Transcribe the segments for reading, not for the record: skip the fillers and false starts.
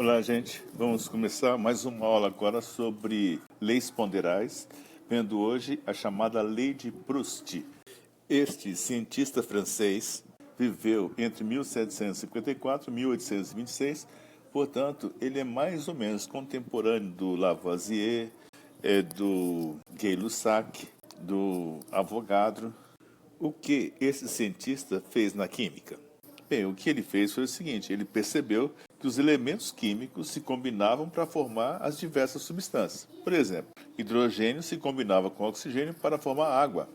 Olá, gente. Vamos começar mais uma aula agora sobre leis ponderais, vendo hoje a chamada Lei de Proust. Este cientista francês viveu entre 1754 e 1826, portanto, ele é mais ou menos contemporâneo do Lavoisier, do Gay-Lussac, do Avogadro. O que esse cientista fez na química? Bem, o que ele fez foi o seguinte: ele percebeu que os elementos químicos se combinavam para formar as diversas substâncias. Por exemplo, hidrogênio se combinava com oxigênio para formar água.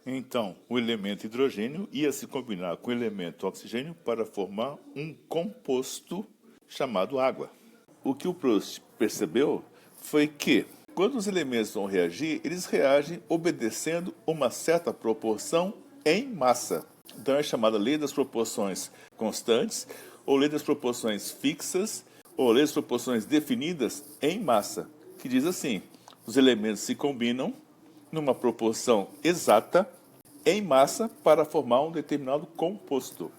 Então, o elemento hidrogênio ia se combinar com o elemento oxigênio para formar um composto chamado água. O que o Proust percebeu foi que, quando os elementos vão reagir, eles reagem obedecendo uma certa proporção em massa. Então é chamada lei das proporções constantes, ou lei das proporções fixas, ou lei das proporções definidas em massa, que diz assim: os elementos se combinam numa proporção exata em massa para formar um determinado composto.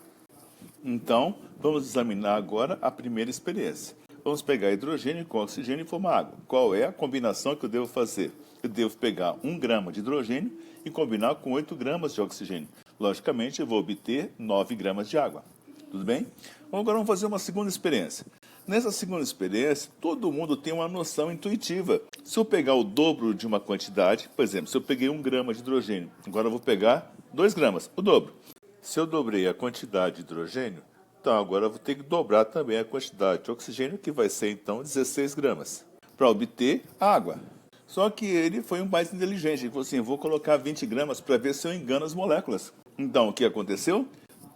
Então, vamos examinar agora a primeira experiência. Vamos pegar hidrogênio com oxigênio e formar água. Qual é a combinação que eu devo fazer? Eu devo pegar 1 grama de hidrogênio e combinar com 8 gramas de oxigênio. Logicamente, eu vou obter 9 gramas de água. Tudo bem? Agora vamos fazer uma segunda experiência. Nessa segunda experiência, todo mundo tem uma noção intuitiva. Se eu pegar o dobro de uma quantidade, por exemplo, se eu peguei 1 grama de hidrogênio, agora eu vou pegar 2 gramas, o dobro. Se eu dobrei a quantidade de hidrogênio, então agora eu vou ter que dobrar também a quantidade de oxigênio, que vai ser então 16 gramas, para obter a água. Só que ele foi um mais inteligente, ele falou assim: vou colocar 20 gramas para ver se eu engano as moléculas. Então, o que aconteceu?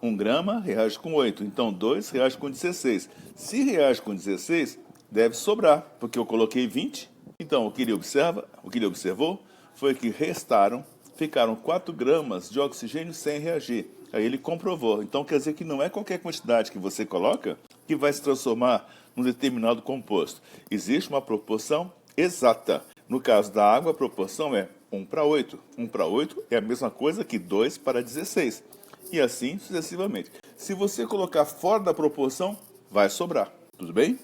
1 grama reage com 8, então 2 reage com 16. Se reage com 16, deve sobrar, porque eu coloquei 20. Então, o que ele observou foi que ficaram 4 gramas de oxigênio sem reagir. Aí ele comprovou. Então, quer dizer que não é qualquer quantidade que você coloca que vai se transformar num determinado composto. Existe uma proporção exata. No caso da água, a proporção é 1 para 8. 1 para 8 é a mesma coisa que 2 para 16. E assim sucessivamente. Se você colocar fora da proporção, vai sobrar. Tudo bem?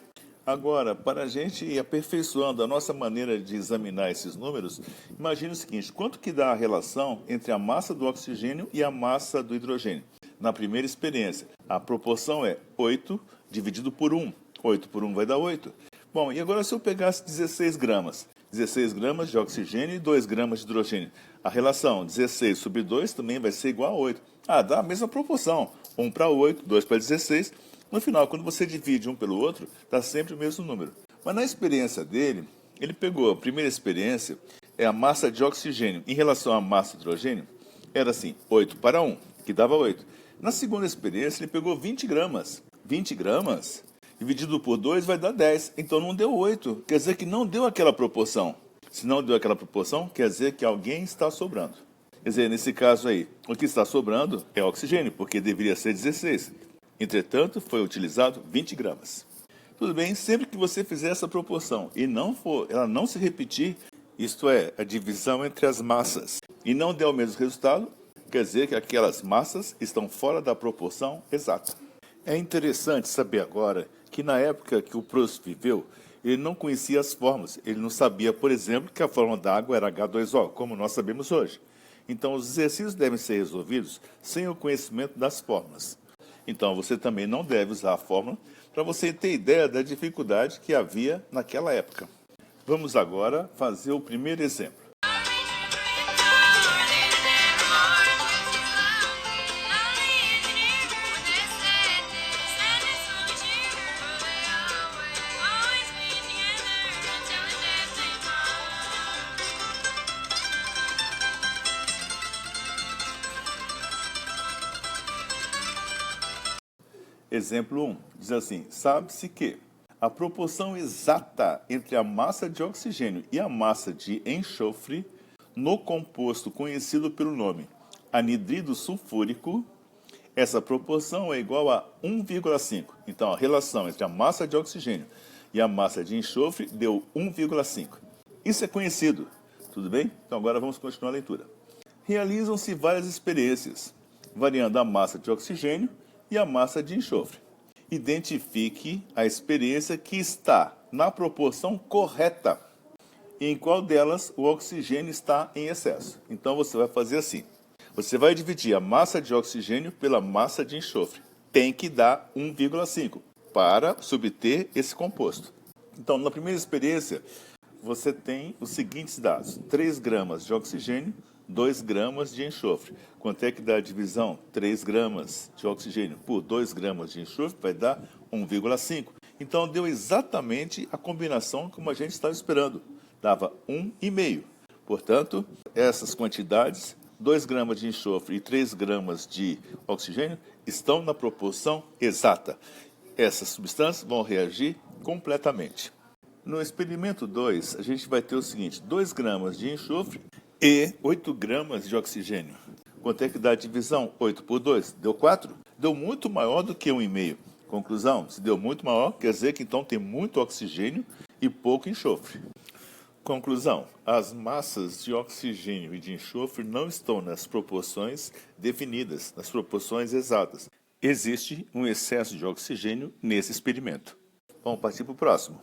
Agora, para a gente ir aperfeiçoando a nossa maneira de examinar esses números, imagine o seguinte: quanto que dá a relação entre a massa do oxigênio e a massa do hidrogênio? Na primeira experiência, a proporção é 8 dividido por 1. 8 por 1 vai dar 8. Bom, e agora se eu pegasse 16 gramas? 16 gramas de oxigênio e 2 gramas de hidrogênio. A relação 16 sobre 2 também vai ser igual a 8. Dá a mesma proporção. 1 para 8, 2 para 16. No final, quando você divide um pelo outro, dá sempre o mesmo número. Mas na experiência dele, ele pegou a primeira experiência, é a massa de oxigênio em relação à massa de hidrogênio, era assim, 8 para 1, que dava 8. Na segunda experiência, ele pegou 20 gramas. 20 gramas dividido por 2 vai dar 10, então não deu 8. Quer dizer que não deu aquela proporção. Se não deu aquela proporção, quer dizer que alguém está sobrando. Quer dizer, nesse caso aí, o que está sobrando é oxigênio, porque deveria ser 16. Entretanto, foi utilizado 20 gramas. Tudo bem, sempre que você fizer essa proporção e ela não se repetir, isto é, a divisão entre as massas, e não der o mesmo resultado, quer dizer que aquelas massas estão fora da proporção exata. É interessante saber agora que na época que o Proust viveu, ele não conhecia as fórmulas. Ele não sabia, por exemplo, que a fórmula da água era H2O, como nós sabemos hoje. Então, os exercícios devem ser resolvidos sem o conhecimento das fórmulas. Então, você também não deve usar a fórmula para você ter ideia da dificuldade que havia naquela época. Vamos agora fazer o primeiro exemplo. Exemplo 1, diz assim: sabe-se que a proporção exata entre a massa de oxigênio e a massa de enxofre no composto conhecido pelo nome anidrido sulfúrico, essa proporção é igual a 1,5. Então, a relação entre a massa de oxigênio e a massa de enxofre deu 1,5. Isso é conhecido, tudo bem? Então, agora vamos continuar a leitura. Realizam-se várias experiências, variando a massa de oxigênio e a massa de enxofre. Identifique a experiência que está na proporção correta. Em qual delas o oxigênio está em excesso. Então você vai fazer assim. Você vai dividir a massa de oxigênio pela massa de enxofre. Tem que dar 1,5 para subter esse composto. Então, na primeira experiência, você tem os seguintes dados. 3 gramas de oxigênio, 2 gramas de enxofre. Quanto é que dá a divisão? 3 gramas de oxigênio por 2 gramas de enxofre vai dar 1,5. Então, deu exatamente a combinação como a gente estava esperando. Dava 1,5. Portanto, essas quantidades, 2 gramas de enxofre e 3 gramas de oxigênio, estão na proporção exata. Essas substâncias vão reagir completamente. No experimento 2, a gente vai ter o seguinte, 2 gramas de enxofre e 8 gramas de oxigênio. Quanto é que dá a divisão? 8 por 2, deu 4? Deu muito maior do que 1,5. Conclusão, se deu muito maior, quer dizer que então tem muito oxigênio e pouco enxofre. Conclusão, as massas de oxigênio e de enxofre não estão nas proporções definidas, nas proporções exatas. Existe um excesso de oxigênio nesse experimento. Vamos partir para o próximo.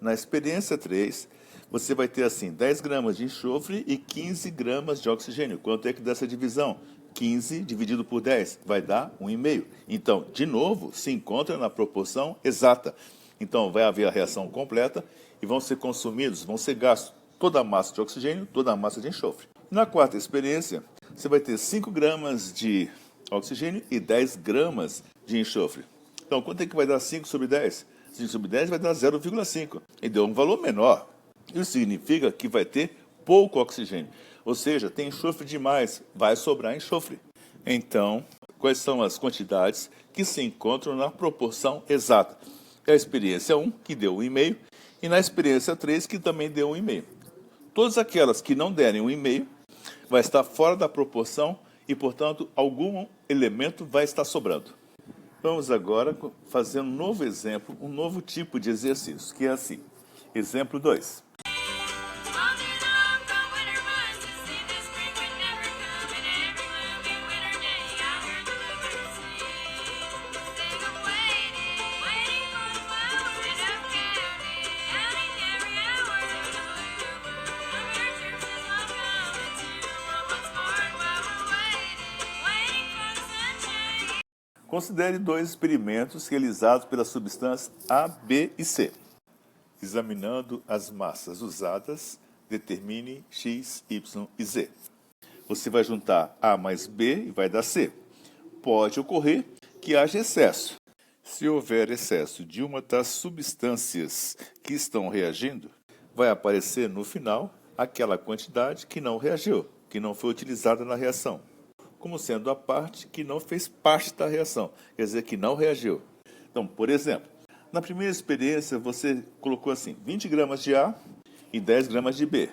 Na experiência 3, você vai ter assim 10 gramas de enxofre e 15 gramas de oxigênio. Quanto é que dá essa divisão? 15 dividido por 10 vai dar 1,5. Então, de novo, se encontra na proporção exata. Então, vai haver a reação completa e vão ser consumidos, vão ser gastos toda a massa de oxigênio, toda a massa de enxofre. Na quarta experiência, você vai ter 5 gramas de oxigênio e 10 gramas de enxofre. Então, quanto é que vai dar 5 sobre 10? 5 sobre 10 vai dar 0,5. E deu um valor menor. Isso significa que vai ter pouco oxigênio. Ou seja, tem enxofre demais, vai sobrar enxofre. Então, quais são as quantidades que se encontram na proporção exata? É a experiência 1, que deu 1,5, e na experiência 3, que também deu 1,5. Todas aquelas que não derem 1,5 vai estar fora da proporção e, portanto, algum elemento vai estar sobrando. Vamos agora fazer um novo exemplo, um novo tipo de exercício, que é assim. Exemplo 2. Considere 2 experimentos realizados pelas substâncias A, B e C. Examinando as massas usadas, determine X, Y e Z. Você vai juntar A mais B e vai dar C. Pode ocorrer que haja excesso. Se houver excesso de uma das substâncias que estão reagindo, vai aparecer no final aquela quantidade que não reagiu, que não foi utilizada na reação, como sendo a parte que não fez parte da reação, quer dizer, que não reagiu. Então, por exemplo, na primeira experiência você colocou assim, 20 gramas de A e 10 gramas de B.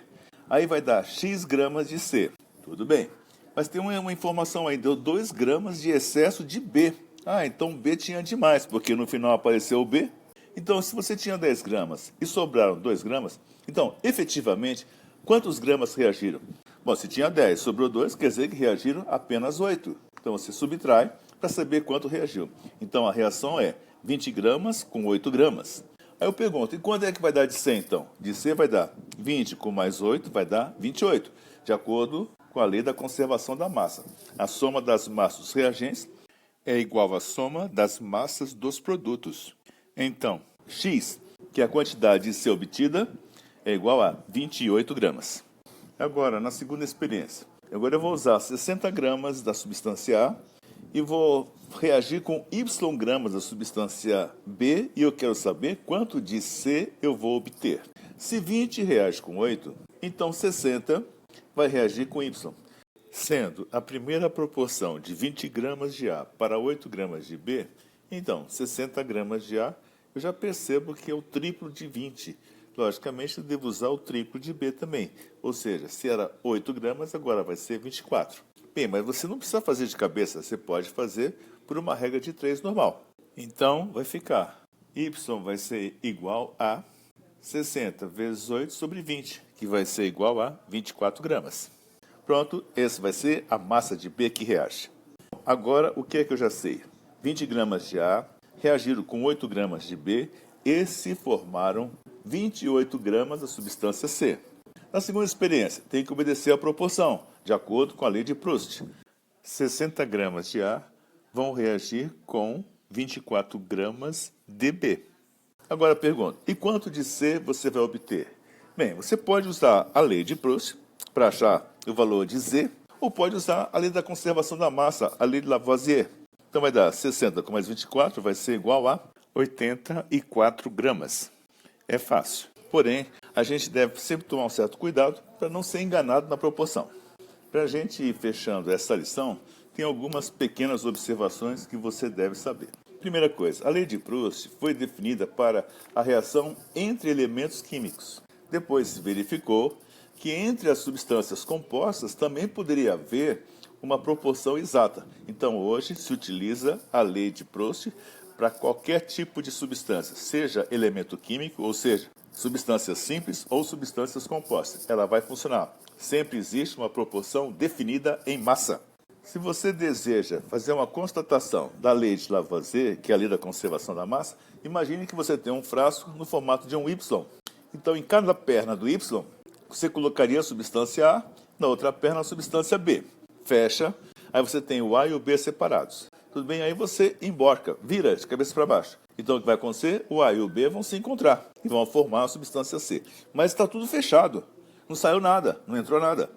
Aí vai dar X gramas de C. Tudo bem. Mas tem uma informação aí, deu 2 gramas de excesso de B. Ah, então B tinha demais, porque no final apareceu o B. Então, se você tinha 10 gramas e sobraram 2 gramas, então, efetivamente, quantos gramas reagiram? Bom, se tinha 10, sobrou 2, quer dizer que reagiram apenas 8. Então, você subtrai para saber quanto reagiu. Então, a reação é 20 gramas com 8 gramas. Aí eu pergunto, e quanto é que vai dar de C, então? De C vai dar 20 com mais 8, vai dar 28, de acordo com a lei da conservação da massa. A soma das massas dos reagentes é igual à soma das massas dos produtos. Então, X, que é a quantidade de C obtida, é igual a 28 gramas. Agora, na segunda experiência, agora eu vou usar 60 gramas da substância A e vou reagir com Y gramas da substância B e eu quero saber quanto de C eu vou obter. Se 20 reage com 8, então 60 vai reagir com Y. Sendo a primeira proporção de 20 gramas de A para 8 gramas de B, então 60 gramas de A, eu já percebo que é o triplo de 20. Logicamente, eu devo usar o triplo de B também. Ou seja, se era 8 gramas, agora vai ser 24. Bem, mas você não precisa fazer de cabeça, você pode fazer por uma regra de 3 normal. Então, vai ficar Y vai ser igual a 60 vezes 8 sobre 20, que vai ser igual a 24 gramas. Pronto, essa vai ser a massa de B que reage. Agora, o que é que eu já sei? 20 gramas de A reagiram com 8 gramas de B e se formaram 28 gramas da substância C. Na segunda experiência, tem que obedecer à proporção, de acordo com a lei de Proust. 60 gramas de A vão reagir com 24 gramas de B. Agora pergunto, e quanto de C você vai obter? Bem, você pode usar a lei de Proust para achar o valor de Z, ou pode usar a lei da conservação da massa, a lei de Lavoisier. Então vai dar 60 com mais 24, vai ser igual a 84 gramas. É fácil. Porém, a gente deve sempre tomar um certo cuidado para não ser enganado na proporção. Para a gente ir fechando essa lição, tem algumas pequenas observações que você deve saber. Primeira coisa, a lei de Proust foi definida para a reação entre elementos químicos. Depois se verificou que entre as substâncias compostas também poderia haver uma proporção exata. Então hoje se utiliza a lei de Proust para qualquer tipo de substância, seja elemento químico, ou seja, substâncias simples ou substâncias compostas. Ela vai funcionar. Sempre existe uma proporção definida em massa. Se você deseja fazer uma constatação da lei de Lavoisier, que é a lei da conservação da massa, imagine que você tem um frasco no formato de um Y. Então, em cada perna do Y, você colocaria a substância A, na outra perna a substância B. Fecha, aí você tem o A e o B separados. Tudo bem? Aí você emborca, vira de cabeça para baixo. Então, o que vai acontecer? O A e o B vão se encontrar e vão formar a substância C. Mas está tudo fechado. Não saiu nada, não entrou nada.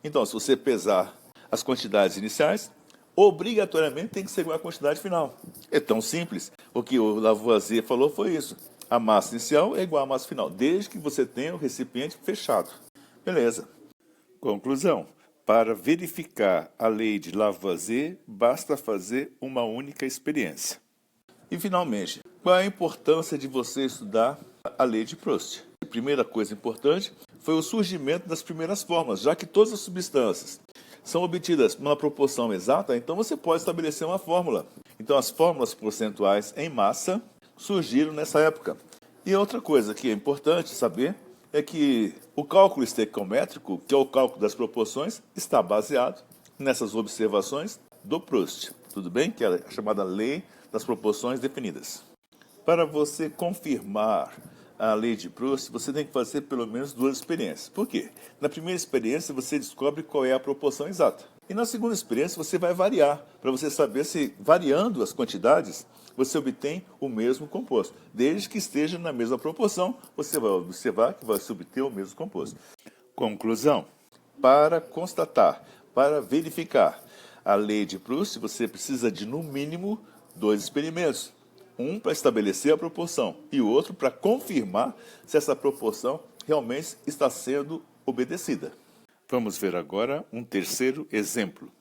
Então, se você pesar as quantidades iniciais, obrigatoriamente tem que ser igual à quantidade final. É tão simples. O que o Lavoisier falou foi isso. A massa inicial é igual à massa final, desde que você tenha o recipiente fechado. Beleza. Conclusão. Para verificar a lei de Lavoisier, basta fazer uma única experiência. E, finalmente, qual é a importância de você estudar a lei de Proust? A primeira coisa importante foi o surgimento das primeiras fórmulas, já que todas as substâncias são obtidas numa proporção exata, então você pode estabelecer uma fórmula. Então, as fórmulas percentuais em massa surgiram nessa época. E outra coisa que é importante saber é que o cálculo estequiométrico, que é o cálculo das proporções, está baseado nessas observações do Proust. Tudo bem? Que é a chamada lei das proporções definidas. Para você confirmar a lei de Proust, você tem que fazer pelo menos 2 experiências. Por quê? Na primeira experiência, você descobre qual é a proporção exata. E na segunda experiência, você vai variar, para você saber se, variando as quantidades, você obtém o mesmo composto. Desde que esteja na mesma proporção, você vai observar que vai se obter o mesmo composto. Conclusão. Para constatar, para verificar a lei de Proust, você precisa de, no mínimo, 2 experimentos. Um para estabelecer a proporção e o outro para confirmar se essa proporção realmente está sendo obedecida. Vamos ver agora um terceiro exemplo.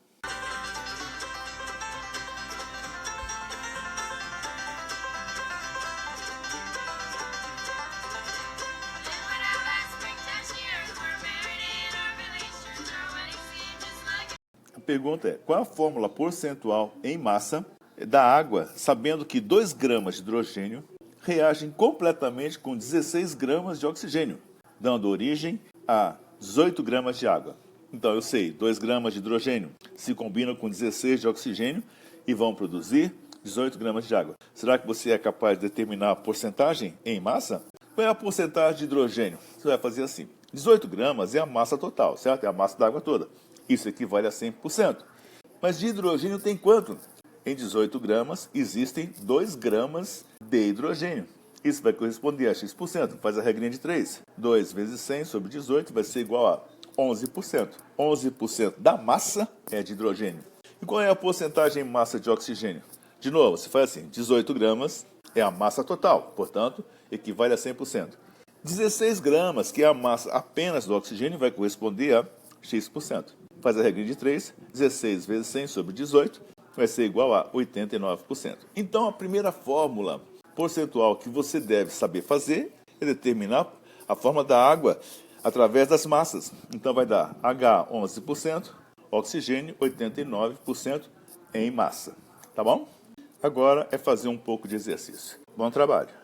A pergunta é, qual a fórmula percentual em massa da água, sabendo que 2 gramas de hidrogênio reagem completamente com 16 gramas de oxigênio, dando origem a 18 gramas de água. Então, eu sei, 2 gramas de hidrogênio se combinam com 16 de oxigênio e vão produzir 18 gramas de água. Será que você é capaz de determinar a porcentagem em massa? Qual é a porcentagem de hidrogênio? Você vai fazer assim. 18 gramas é a massa total, certo? É a massa da água toda. Isso equivale a 100%. Mas de hidrogênio tem quanto? Em 18 gramas existem 2 gramas de hidrogênio. Isso vai corresponder a X%. Faz a regrinha de 3. 2 vezes 100 sobre 18 vai ser igual a 11%. 11% da massa é de hidrogênio. E qual é a porcentagem em massa de oxigênio? De novo, você faz assim, 18 gramas é a massa total, portanto, equivale a 100%. 16 gramas, que é a massa apenas do oxigênio, vai corresponder a X%. Faz a regrinha de 3, 16 vezes 100 sobre 18, vai ser igual a 89%. Então, a primeira fórmula percentual que você deve saber fazer é determinar a forma da água através das massas. Então, vai dar H 11%, oxigênio 89% em massa. Tá bom? Agora é fazer um pouco de exercício. Bom trabalho!